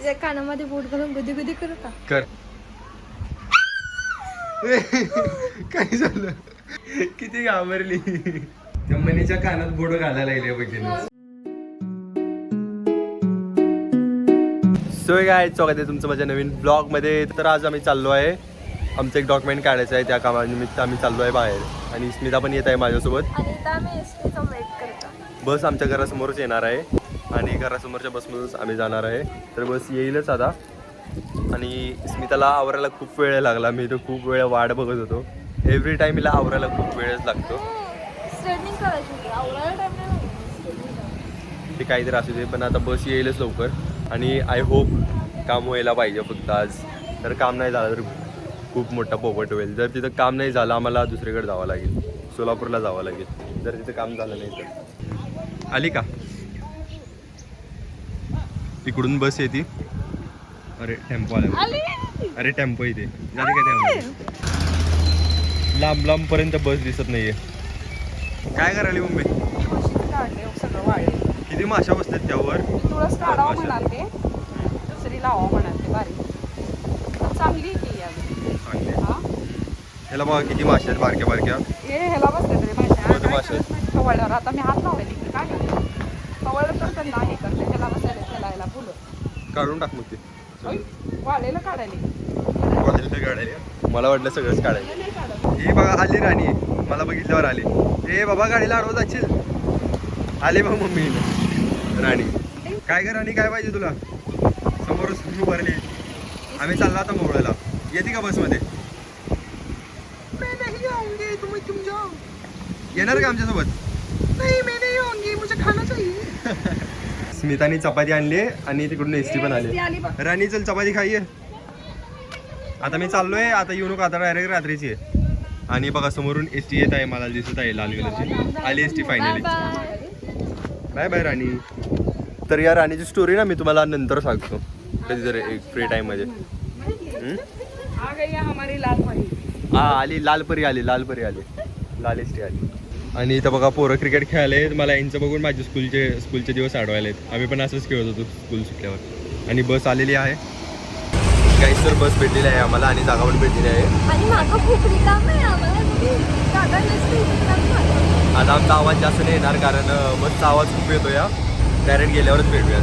तिच्या कानामध्ये बोट घालून गुदी गुदी करू का? कर. काय झालं? किती घाबरली. त्या मनीच्या कानात बोट घालायला लागले बघितलं. सो काय स्वागत आहे तुमचं माझ्या नवीन ब्लॉग मध्ये. तर आज आम्ही चाललो आहे, आमचं एक डॉक्युमेंट काढायचं आहे, त्या कामानिमित्त आम्ही चाललो आहे बाहेर. आणि स्मिता पण येत आहे माझ्यासोबत. बस आमच्या घरासमोरच येणार आहे आणि घरासमोरच्या बसमधूनच आम्ही जाणार आहे. तर बस येईलच आता. आणि स्मिताला आवरायला खूप वेळ लागला. मी तर खूप वेळ वाट बघत होतो. एव्हरी टाइम हिला आवरायला खूप वेळच लागतो. ते काहीतरी असू दे, पण आता बस येईलच लवकर. आणि आय होप काम व्हायला पाहिजे फक्त आज. तर काम नाही झालं तर खूप मोठा पोपट होईल. जर तिथं काम नाही झालं आम्हाला दुसरीकडे जावं लागेल, सोलापूरला जावं लागेल. जर तिथं काम झालं नाही तर. आली का? इकडून बस येते. अरे टेम्पो आला. अरे टेम्पो इथे झाले का? त्यामध्ये लांब लांब पर्यंत बस दिसत नाहीये. काय करायली मम्मी? किती माशा बसतात त्यावर? तुळस काढावं म्हणाले, दुसरी लावावं म्हणाले. बारीक चांगली की ह्याला बघा किती माशा आहेत बारक्या बारक्या. ह्याला बसले तरी माशा कवळल्यावर. आता मी हात लावले तिथे काय कवळलं तर त्यांना हे करते. ह्याला बसायला त्याला फुलं काढून टाक मग ते. वाळलेलं काढायला. मला वाटलं सगळंच काढायचं. हे बघा आली राणी, मला बघितल्यावर आली. हे बाबा गाडीला अडवत जाशील. आले बघ मम्मी राणी. काय कर राणी, काय पाहिजे तुला? समोरच उभारली. आम्ही चाललो आता मोहळ्याला. येते का बसमध्ये? येणार का आमच्यासोबत? स्मिताने चपाती आणली आणि तिकडून एसटी पण आली. राणी चल चपाती खाईये. आता मी चाललोय, आता येऊ नको, आता डायरेक्ट रात्रीची आहे. आणि बघा समोरून एसटी येत आहे, मला दिसत आहे लाल कलरची. आली एसटी फायनली. बाय बाय राणी. तर या राणीची स्टोरी ना मी तुम्हाला नंतर सांगतो कधीतरी एक फ्री टाइम मध्ये. हा आली लालपरी आली, लालपरी आली, लाल एसटी आली. आणि इथं बघा पोरं क्रिकेट खेळायला आहेत. मला यांचं बघून माझे स्कूलचे दिवस आठवायला आहेत. आम्ही पण असंच खेळत होतो स्कूल सुटल्यावर. आणि बस आलेली आहे काही, तर बस भेटलेली आहे आम्हाला आणि जागा पण भेटलेली आहे. आता आमचा आवाज जास्त नाही येणार कारण बसचा आवाज खूप येतो. या डायरेक्ट गेल्यावरच भेटूया.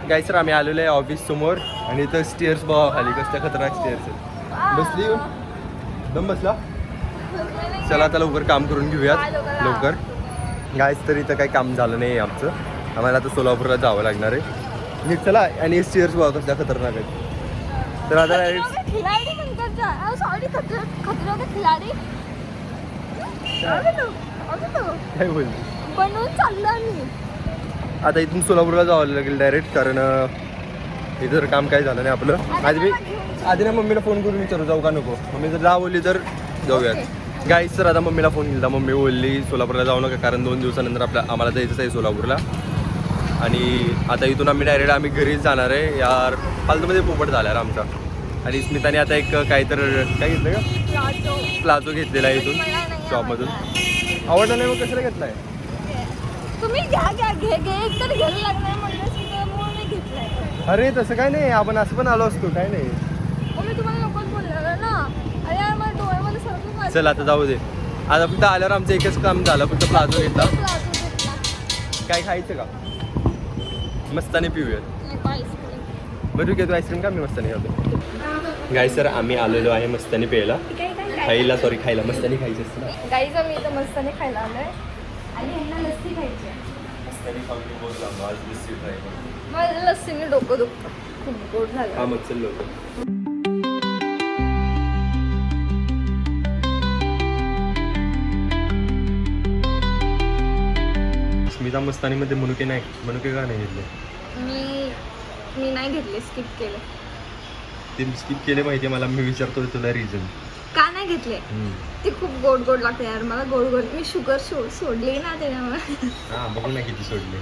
गाईस तर आम्ही आलेलो आहे ऑफिस समोर. आणि इथं स्टेअर्स बघा खाली कसल्या खतरनाक स्टेअर्स आहेत. बसली येऊन दम बसला. चला आता लवकर काम करून घेऊयात लवकर. गाईस तर इथं काही काम झालं नाही आमचं. आम्हाला आता सोलापूरला जावं लागणार आहे. नीट चला. आणि स्टेअर्स बघा कसल्या खतरनाक आहेत. तर आता काय बोल आता इथून सोलापूरला जावं लागेल डायरेक्ट. कारण इथं काम काय झालं नाही आपलं. आधी ना मम्मीला फोन करून विचारू जाऊ का नको. मम्मी जर जा बोलली तर जाऊयात. गाईस तर आता मम्मीला फोन केला. मम्मी बोलली सोलापूरला जाऊ नका कारण 2 दिवसानंतर आम्हाला जायचंच आहे सोलापूरला. आणि आता इथून आम्ही घरीच जाणार आहे. यार फालतूमध्ये पोपट झाला यार आमचा. आणि स्मिताने आता एक काय घेतलं का? प्लाझो घेतलेला आहे इथून शॉपमधून. आवडला नाही मग कशाला घेतला आहे? अरे तसं काय नाही, आपण असं पण आलो असतो. काय नाही. चल आता जाऊ दे. आता फक्त आल्यावर आमचं एकच काम झालं, फक्त प्लाझो घेतला. काय खायचं का? मस्तानी पिऊयात. बरं ठीक आहे, तू आईस्क्रीम का? मी मस्तानी खातो. गाईस सर आम्ही आलेलो आहे मस्तानी प्यायला. खायला मस्तानी खायची असते. गाईज आम्ही इथं मस्तानी खायला आलोय आणि ह्यांना लस्सी खायची आहे. मला लस्सीने डोकं दुखतं, खूप गोड झालं. हा मग चल लवकर. स्मिता मस्तानीमध्ये मनुके का नाही घेतले? मी नाही घेतले, स्किप केले. ते स्किप केले माहिती मला. मी विचारतो तुला रिझन का नाही घेतले. ते खूप गोड गोड लागते यार मला. गोड मी शुगर सोडली ना त्याच्यामुळे. हा बघू ना किती सोडले.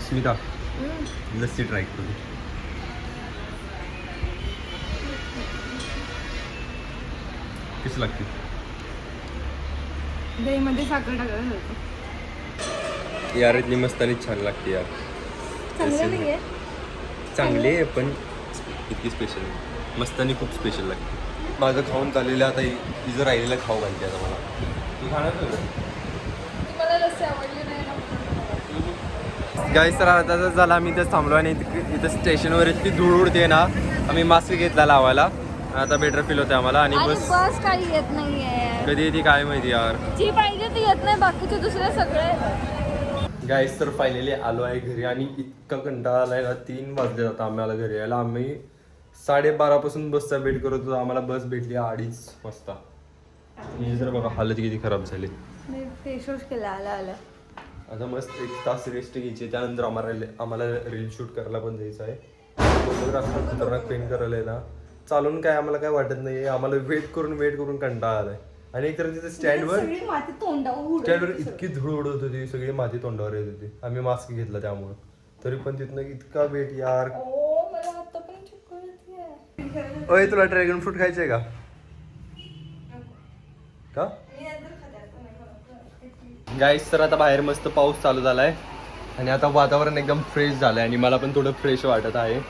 स्मिता लस्सी ट्राय करू. कशी लागते? दहीमध्ये साखर टाकायला घालतो. यार इथली मस्तानी छान लागते यार. चांगलं नाहीये. चांगली आहे पण इतकी स्पेशल नाही. मस्तानी खूप स्पेशल लागते. माझं खाऊन चाललेलं आता तिचं राहिलेलं खाऊ घालते आता मला. तू खाणार का? मला लस्सी आवडली नाही ना. गाईस तर आता जर झाला आम्ही इथंच थांबलो आणि इथं स्टेशनवर इतकी धूळ उडते ना. आम्ही मास्क घेतला लावायला. आता बेटर फील होते आम्हाला. आणि आणि बस बस काही येत नाहीये. कधी येते काय माहिती यार. जी पाहिजे ती येत नाही. बाकीचे दुसरे सगळे. गाईस तर फायनली आलो आहे घरी आणि इतका कंटाळा आलाय ना. 3 वाजले जातात आम्हाला घरी यायला. आम्ही 12:30 पासून बसचा वेट करत होतो. आम्हाला बस भेटली 2:30 वाजता. ही जर बघा हालत किती खराब झाली. मी फेस वॉश केला आला. आता मस्त 1 तास रेस्ट घ्यायची. त्यानंतर आम्हाला रील शूट करायला पण जायचं आहे. फोटोग्राफर खतरनाक पेंट करायला आहे ना. चालून काय आम्हाला काय वाटत नाही. आम्हाला वेट करून कंटाळा आलाय. आणि एकतर तिथे स्टँडवर इतकी धूळ उडत होती. सगळी माती तोंडावर येत होती. आम्ही मास्क घेतला त्यामुळे. तरी पण तिथनं इतका वेट यार. ओय तुला ड्रॅगन फ्रूट खायचंय का? गाईस तर आता बाहेर मस्त पाऊस चालू झालाय आणि आता वातावरण एकदम फ्रेश झालंय आणि मला पण थोडं फ्रेश वाटत आहे.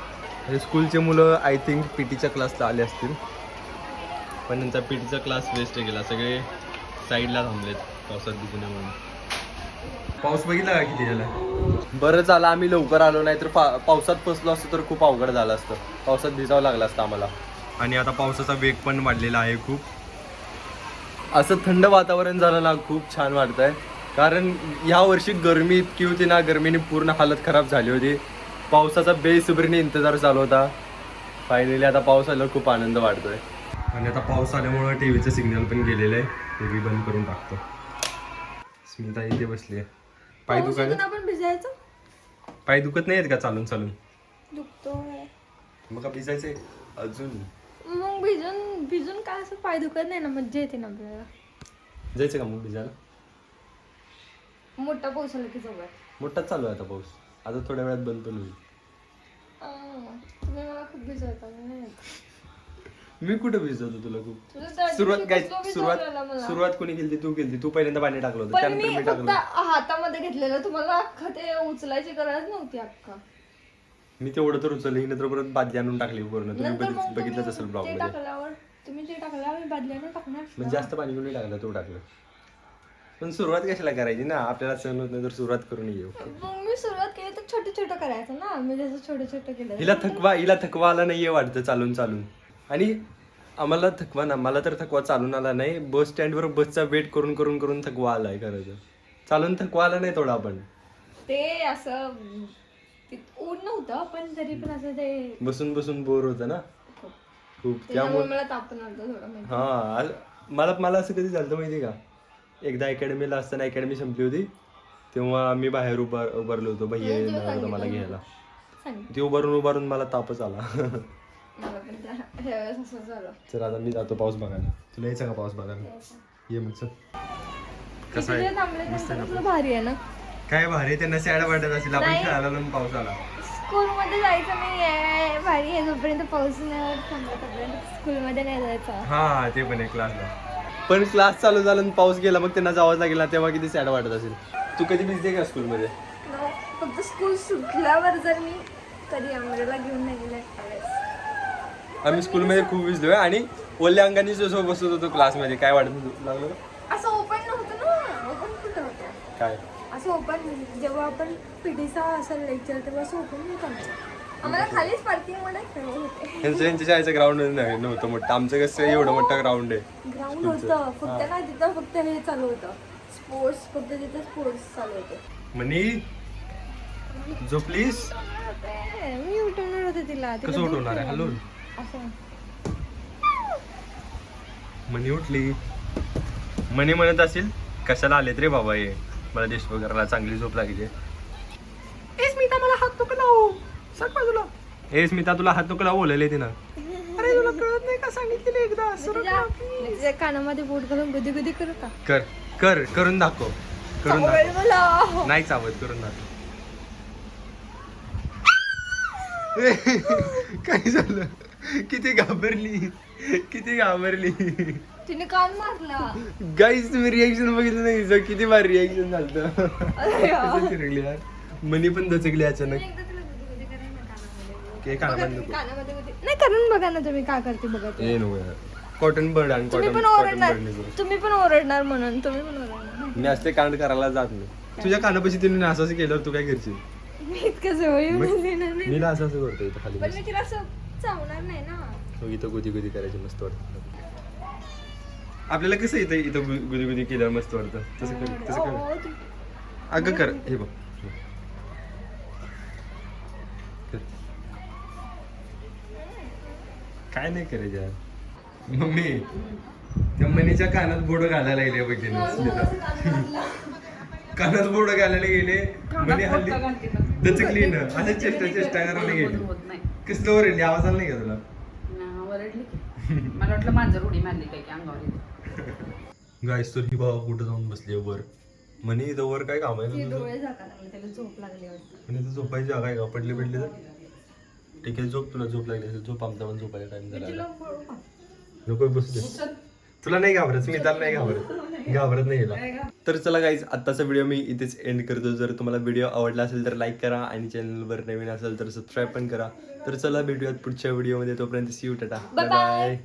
आणि स्कूलचे मुलं आय थिंक पीटीच्या क्लासला आले असतील. पण नंतर पीटीचा क्लास वेस्ट गेला. सगळे साईडला थांबलेत पावसात भिजू नये म्हणून. पाऊस बघितला का किती झाला? बरं झालं आम्ही लवकर आलो नाही तर पावसात फसलो असतो तर खूप अवघड झालं असतं. पावसात भिजावं लागलं असतं आम्हाला. आणि आता पावसाचा वेग पण वाढलेला आहे खूप. असं थंड वातावरण झालं ना खूप छान वाटतंय. कारण ह्या वर्षी गरमी इतकी होती ना. गरमीने पूर्ण हालत खराब झाली होती. पावसाचा बेसुबरीने इंतजार चालू होता. फायनली आता पाऊस आल्यावर खूप आनंद वाटतोय. आणि आता पाऊस आल्यामुळं टीव्हीचं सिग्नल पण गेलेलं आहे. टीव्ही बंद करून टाकतो. स्मिता इथे बसली आहे. पाय दुखत आपण भिजायचं. पाय दुखत नाही आहेत का चालून दुखतोय मग का भिजायचंय अजून? मग भिजून काय असं पाय दुखत नाही ना. मज्जा येते ना आपल्याला. जायचं का मग भिजायला? मोठा पाऊस आला की जाऊया. मोठाच चालू आहे आता पाऊस. आता थोड्या वेळात बंद पण होईल. तुम्ही मला खूप भिजवता. मी कुठे भिजवतो तुला खूप? सुरुवात कोणी केली? तू केली. तू पहिल्यांदा पाणी टाकलं होतं त्यानंतर मी टाकलं. हातामध्ये घेतलेलं तुम्हाला अख्खा ते उचलायची गरज नव्हती. अख्खा मी तेवढं तर उचलली नंतर परत बादली आणून टाकली पूर्ण. तुम्ही बघितलंच असेल ब्लॉग मध्ये. तुम्ही ते टाकल्यावर मी बादलीने टाकणार. म्हणजे जास्त पाणी कोणी टाकलं तू टाकलं. पण सुरुवात कशाला करायची ना. आपल्याला सहन होत नाही तर सुरुवात करून येऊ. मग मी सुरुवात केली तर छोटे छोटं करायचं ना. मी जसं छोटं केलं. हिला थकवा आला नाहीये वाटतं चालून. आणि आम्हाला थकवा ना. मला तर थकवा चालून आला नाही. बस स्टँडवर बसचा वेट करून थकवा आलाय खरं तर. चालून थकवा आला नाही थोडा. पण ते असं ऊन नव्हतं पण तरी पण असं ते बसून बोर होतं ना खूप. त्यामुळे मला ताप पण आलता थोडा. हा मला असं कधी झालं माहिती का? एकदा अकॅडमीला असताना अकॅडमी संपली होती तेव्हा मी बाहेर उभारलो होतो. भैया येणार होता मला घ्यायला. ते उभारून मला तापच आला. चल आता मी जातो पाऊस बघायला. तुला यायचं का पाऊस बघायला? ये मग चल. कसं आहे भारी आहे ना. काय भारी त्यांना सॅड वाटत असेल आपण खेळायला पाऊस आला. स्कूल मध्ये जायचं नाही भारी आहे. जोपर्यंत पाऊस नाही थांबला तोपर्यंत स्कूल मध्ये नाही जायचं. हा ते पण आहे क्लासला. पण क्लास चालू झाला आणि पाऊस गेला मग त्यांना जावंच लागेल. तेव्हा किती सॅड वाटत असेल. तू कधी भिजते का स्कूलमध्ये? फक्त स्कूल सुटल्यावर जर मी कधी अमरेला घेऊन नाही गेले. आम्ही स्कूलमध्ये खूप भिजलोय आणि ओल्या अंगाने जो बसत होतो क्लासमध्ये. काय वाटत लागलं? असं ओपन नव्हतं ना. ओपन कुठं होतं? काय असं ओपन जेव्हा आपण पीटीचा असेल लेक्चर तेव्हा असं ओपन नव्हतं. आम्हाला खालीच पार्किंग मध्ये खेळत होते. यांच्या शाळेचं ग्राउंड नव्हतं मोठं. आमचं कसं एवढं मोठं ग्राउंड आहे. ग्राउंड होतं फक्त ना. तिथं फक्त हे चालू होतं स्पोर्ट्स. फक्त तिथं स्पोर्ट्स चालू होते. मनी जो प्लीज मी उठवणार होते तिला. कसं उठवणार आहे? हॅलो मनी उठली. मनी म्हणत असेल कशाला आलेत रे बाबा हे. मला देशमुख करायला चांगली झोप लागली. स्मिता मला हात नको लावू. सांग बाजूला. ए स्मिता तुला हात नको लावू बोलले तिनं. अरे तुला कळत नाही का? सांगितलेलं एकदा. कानामध्ये बोट घालून गुदी गुदी करू का? करून दाखव. करून दाखव. नाही चावत. करून दाखव. काय झालं? किती घाबरली. तिने कान मारला. गाईस तुम्ही रिएक्शन बघितलं नाही हिचं किती भारी रिएक्शन झालं. अरे यार. फिरली यार. मनी पण दचकली अचानक. एकदा तुला गुदी करेन ना कानामध्ये. के कानामध्ये नको. कानामध्ये गुदी. नाही करून बघा ना तुम्ही काय करते बघा ते. ए नको यार. कॉटन बर्ड आणि तुम्ही कॉटन पण ओरडणार. बर्ड तुम्ही पण ओरडणार म्हणून तुम्ही पण ओरडणार. मी असले कांड करायला जात नाही. तुझ्या कानापाशी तिने असं केल्यावर तू काय करशील? मी इतकं जवळ मग- येऊन देणार नाही. मी असं करतो इथं खाली पण मी तिला असं चावणार नाही ना. मग इथं गुदी गुदी करायची मस्त वाटतं. आपल्याला कसं इथं गुदी गुदी केल्यावर मस्त वाटतं तसं कर तसं कर. ओ, तू- अगं कर हे बघ कर. काय नाही करायचं यार. मम्मी त्या मनीच्या कानात बोट घालायला गेले बघ कानात बोट घालायला गेले मनी हल्ली दचकली ना असं चेष्टा करायला गेली. होत नाही कसलं ओरडली आवाज आला नाही का तुला? वरडली की. मला वाटलं मांजर उडी मारली काय की अंगावर येते. गाईस तर ही बाबा कुठं जाऊन बसली वर म्हणे इथं वर काय काम आहे ती तुझं? डोळे झाका लागले त्याला झोप लागली वाटतं. म्हणे इथं झोपायची जागा आहे का पडली तर ठीक आहे झोप तुला झोप लागली असेल झोप आमचा पण झोपायचा टाइम झाला तिला पळू का? नको बसू दे. तुला नाही घाबरत मी त्याला नाही घाबरत नाही हिला. तर चला गाईज आत्ताचा व्हिडिओ मी इथेच एंड करतो. जर तुम्हाला व्हिडिओ आवडला असेल तर लाईक करा आणि चॅनलवर नवीन असेल तर सबस्क्राईब पण करा. तर चला भेटूयात पुढच्या व्हिडिओमध्ये. तोपर्यंत see you tata Bye bye. Bye.